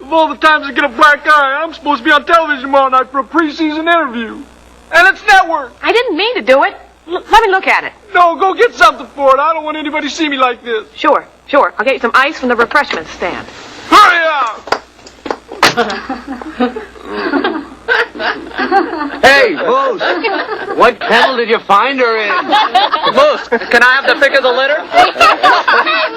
Of all the times I get a black eye, I'm supposed to be on television tomorrow night for a preseason interview. And it's network. I didn't mean to do it. Let me look at it. No, go get something for it. I don't want anybody to see me like this. Sure. I'll get you some ice from the refreshment stand. Hurry up! Hey, Moose! What kennel did you find her in? Moose, can I have the pick of the litter? Hey,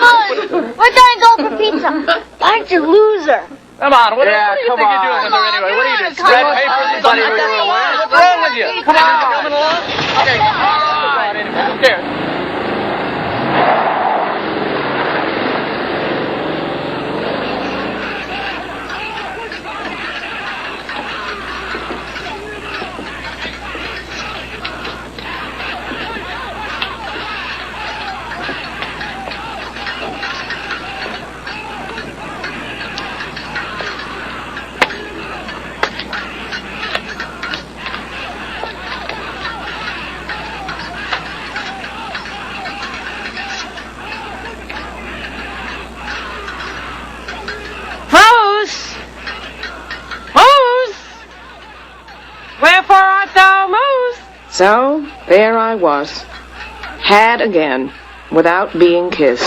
Moose! We're going to go for pizza. Aren't you loser? Come on, what do you think you're doing with her on, anyway? What are you doing? come Spread on, papers and come on, something? come on. What's wrong with you? Come on. Coming along? Okay, all right, anyway, who cares? Wherefore art thou, Moose? So, there I was. Had again, without being kissed.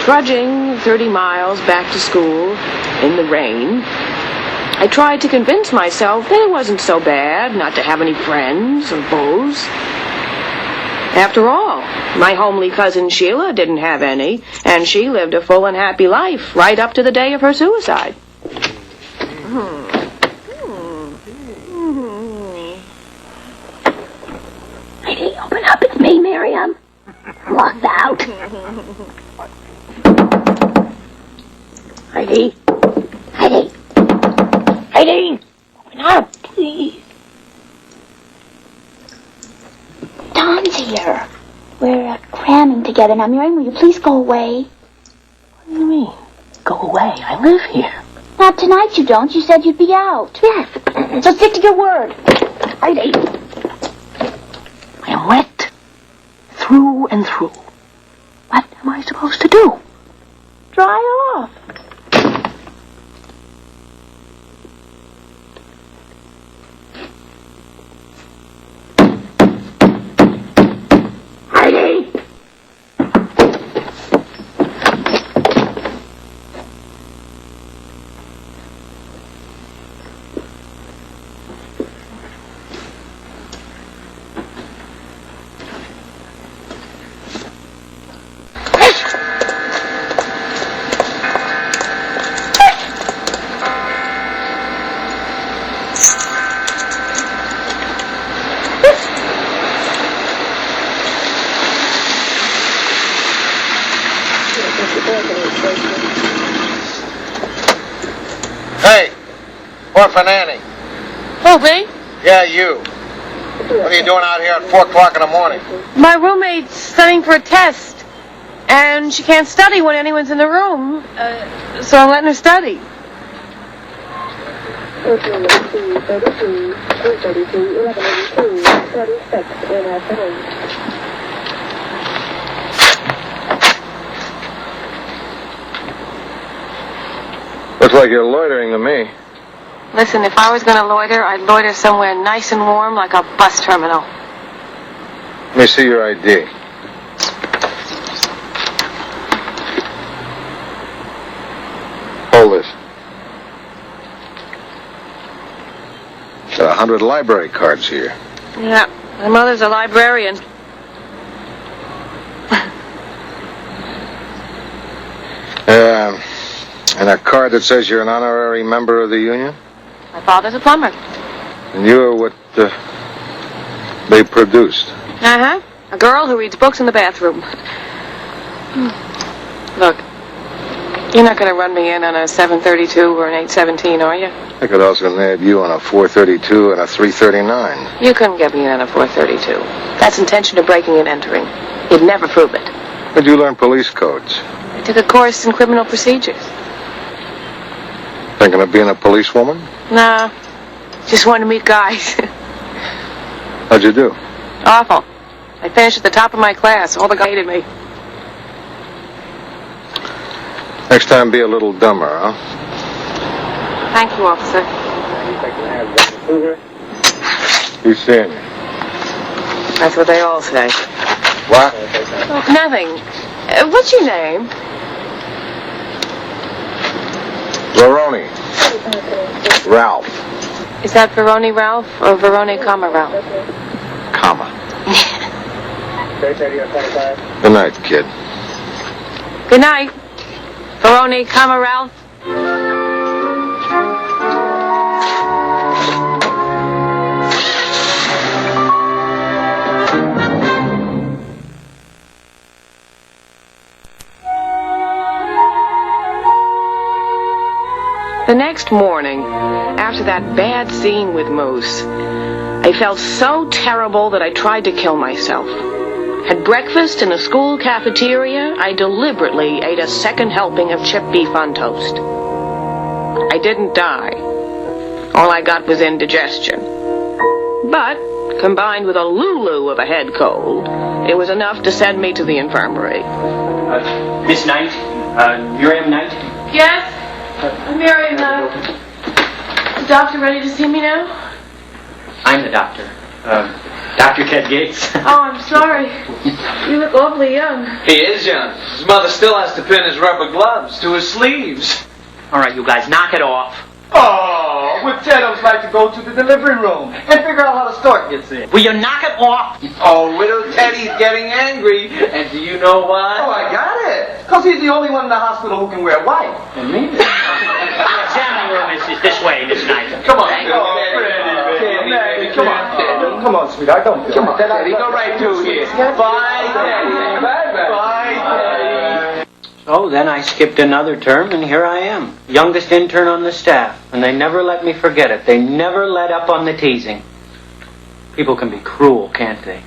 Trudging 30 miles back to school in the rain, I tried to convince myself that it wasn't so bad not to have any friends or beaux. After all, my homely cousin Sheila didn't have any, and she lived a full and happy life right up to the day of her suicide. Heidi, open up. It's me, Miriam. I'm locked out. Heidi. Heidi. Heidi! Open up, please. Tom's here. We're cramming together. Now, Miriam, will you please go away? What do you mean? Go away. I live here. Not tonight you don't. You said you'd be out. Yes. So stick to your word. Heidi. I am wet. Through and through. What am I supposed to do? Dry off. Hey, Orphan Annie. Who, me? Yeah, you. What are you doing out here at 4 o'clock in the morning? My roommate's studying for a test, and she can't study when anyone's in the room, so I'm letting her study. Looks like you're loitering to me. Listen, if I was going to loiter, I'd loiter somewhere nice and warm like a bus terminal. Let me see your ID. Hold this. Got 100 library cards here. Yeah, my mother's a librarian. And a card that says you're an honorary member of the union? My father's a plumber. And you're what they produced. Uh-huh. A girl who reads books in the bathroom. Look, you're not going to run me in on a 732 or an 817, are you? I could also nab you on a 432 and a 339. You couldn't get me in on a 432. That's intention of breaking and entering. You'd never prove it. Where'd you learn police codes? I took a course in criminal procedures. Thinking of being a policewoman? Nah, just wanted to meet guys. How'd you do? Awful. I finished at the top of my class. All the guys hated me. Next time, be a little dumber, huh? Thank you, officer. Who's seeing you? That's what they all say. What? Oh, nothing. What's your name? Veroni. Ralph. Is that Veroni Ralph or Veroni, Ralph? Comma. Good night, kid. Good night. Veroni, Ralph. The next morning, after that bad scene with Moose, I felt so terrible that I tried to kill myself. At breakfast in the school cafeteria, I deliberately ate a second helping of chipped beef on toast. I didn't die. All I got was indigestion. But, combined with a lulu of a head cold, it was enough to send me to the infirmary. Miss Knight? Miriam Knight? Yes? Miriam, the doctor ready to see me now? I'm the doctor. Dr. Ted Gates. Oh, I'm sorry. You look awfully young. He is young. His mother still has to pin his rubber gloves to his sleeves. All right, you guys, knock it off. Oh, with Ted, I would like to go to the delivery room and figure out how the stork gets in. Will you knock it off? Oh, little Teddy's getting angry. And do you know why? Oh, I got it. Because he's the only one in the hospital who can wear white. And me? The examining room is this way, Miss Knight. Come on, Teddy. Come on, Teddy. Come on, sweetheart. Don't come on, Teddy. Go right through here. Bye, Teddy. Bye, Teddy. So then I skipped another term, and here I am, youngest intern on the staff. And they never let me forget it. They never let up on the teasing. People can be cruel, can't they?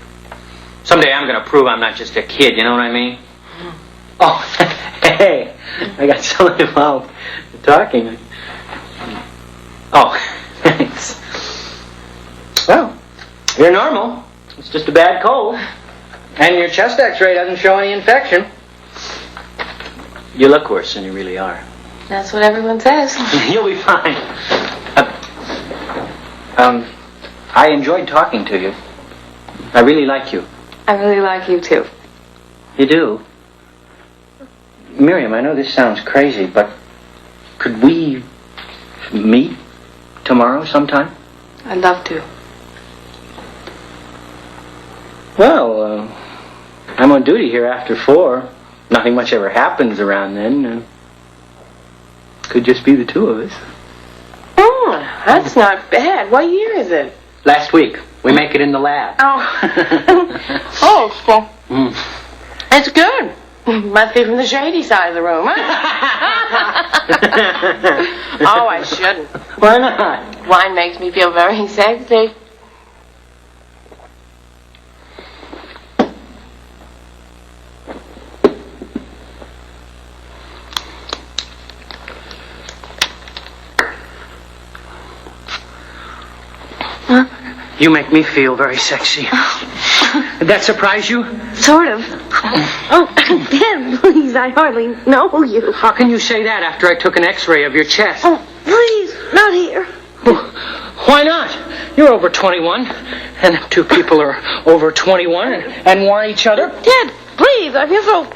Someday I'm going to prove I'm not just a kid, you know what I mean? Oh, hey, I got someone involved talking. Oh, thanks. Well, you're normal. It's just a bad cold. And your chest x-ray doesn't show any infection. You look worse than you really are. That's what everyone says. You'll be fine. I enjoyed talking to you. I really like you. I really like you, too. You do? Miriam, I know this sounds crazy, but could we meet tomorrow sometime? I'd love to. Well, I'm on duty here after 4. Nothing much ever happens around then. Could just be the two of us. Oh, that's not bad. What year is it? Last week. We make it in the lab. Oh. Oh, so it's good. Must be from the shady side of the room, huh? Oh, I shouldn't. Why not? Wine makes me feel very sexy. Huh? You make me feel very sexy. Did that surprise you? Sort of. Oh, Dan, please, I hardly know you. How can you say that after I took an x-ray of your chest? Oh, please, not here. Why not? You're over 21, and 2 people are over 21 and want each other. Ted, please, I feel so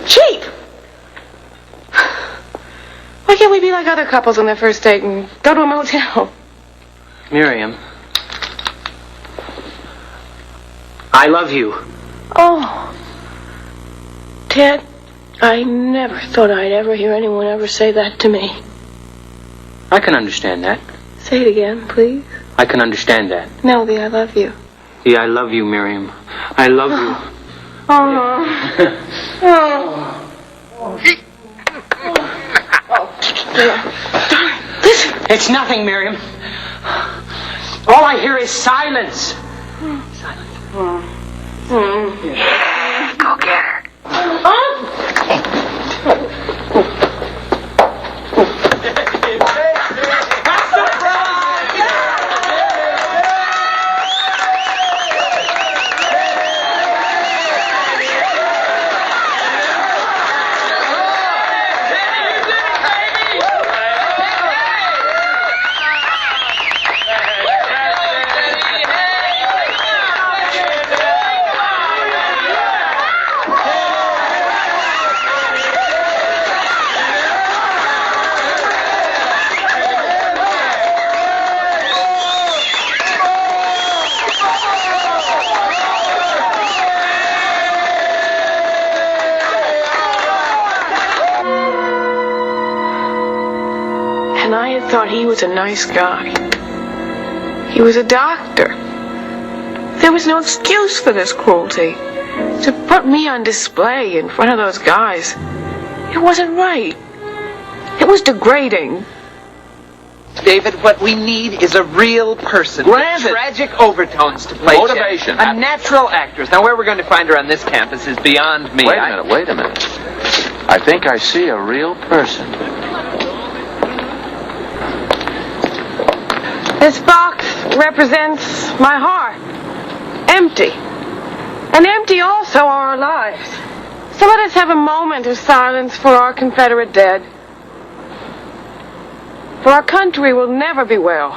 cheap. Why can't we be like other couples on their first date and go to a motel? Miriam, I love you. Oh. Ted, I never thought I'd ever hear anyone ever say that to me. I can understand that. Say it again, please. I can understand that. No, the I love you. The I love you, Miriam. I love you. Oh. Darn, listen. It's nothing, Miriam. All I hear is silence. Silence. Go get her. Oh. and I had thought he was a nice guy. He was a doctor. There was no excuse for this cruelty. To put me on display in front of those guys, it wasn't right. It was degrading. David, what we need is a real person. Granted. With tragic overtones to play Motivation. Jen. A natural actress. Now, where we're going to find her on this campus is beyond me. Wait a minute. I think I see a real person. This box represents my heart. Empty. And empty also are our lives. So let us have a moment of silence for our Confederate dead. For our country will never be well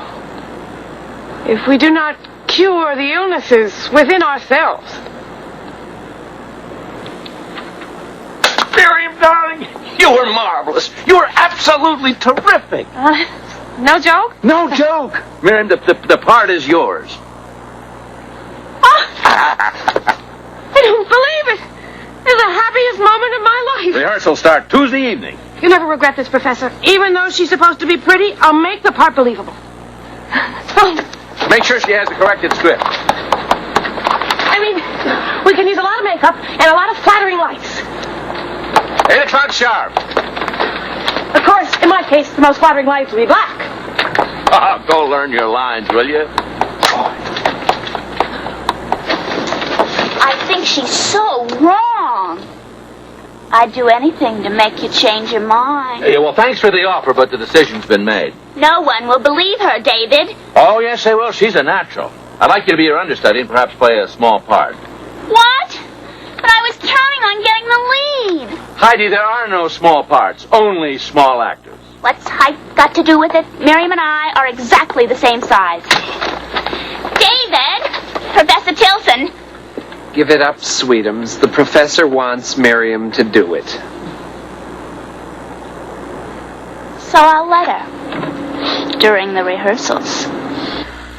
if we do not cure the illnesses within ourselves. Miriam, darling, you were marvelous. You were absolutely terrific. No joke? No joke. Miriam, the part is yours. I don't believe it. It's the happiest moment of my life. Rehearsals start Tuesday evening. You'll never regret this, Professor. Even though she's supposed to be pretty, I'll make the part believable. Make sure she has the corrected script. I mean, we can use a lot of makeup and a lot of flattering lights. 8 o'clock sharp. Of course, in my case, the most flattering lights will be black. Oh, go learn your lines, will you? I think she's so wrong. I'd do anything to make you change your mind. Yeah, well, thanks for the offer, but the decision's been made. No one will believe her, David. Oh, yes, they will. She's a natural. I'd like you to be her understudy and perhaps play a small part. What? But I was counting on getting the lead. Heidi, there are no small parts, only small actors. What's height got to do with it? Miriam and I are exactly the same size. David! Professor Tilson! Give it up, Sweetums. The professor wants Miriam to do it. So I'll let her. During the rehearsals.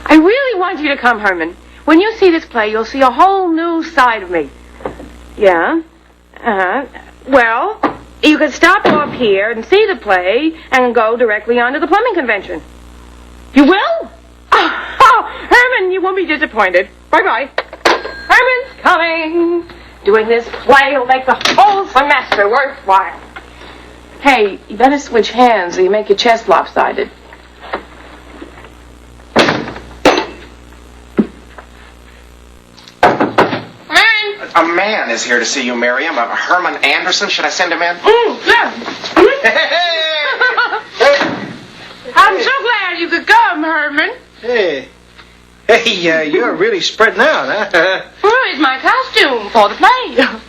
I really want you to come, Herman. When you see this play, you'll see a whole new side of me. Yeah? Well, you could stop off here and see the play and go directly on to the plumbing convention. You will? Oh, Herman, you won't be disappointed. Bye-bye. Herman's coming. Doing this play will make the whole semester worthwhile. Hey, you better switch hands or you make your chest lopsided. A man is here to see you, Miriam. Herman Anderson. Should I send him in? Yeah. I'm so glad you could come, Herman. Hey, you're really spreading out, huh? Well, it's my costume for the play.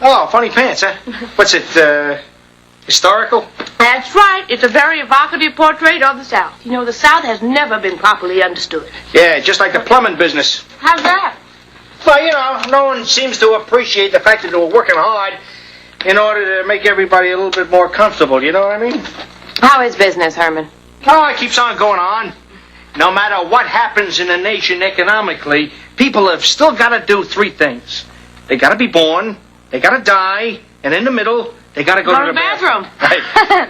Oh, funny pants, huh? What's it, historical? That's right. It's a very evocative portrait of the South. You know, the South has never been properly understood. Yeah, just like the plumbing business. How's that? Well, you know, no one seems to appreciate the fact that they were working hard in order to make everybody a little bit more comfortable, you know what I mean? How is business, Herman? Oh, it keeps on going on. No matter what happens in a nation economically, people have still got to do 3 things. They got to be born, they got to die, and in the middle, they got to go to the bathroom. Right.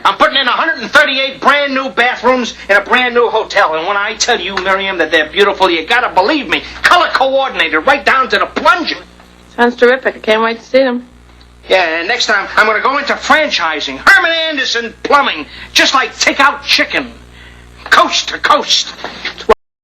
I'm putting in 138 brand new bathrooms in a brand new hotel. And when I tell you, Miriam, that they're beautiful, you got to believe me. Color coordinated right down to the plunger. Sounds terrific. I can't wait to see them. Yeah, and next time I'm going to go into franchising. Herman Anderson Plumbing. Just like Take Out Chicken. Coast to coast.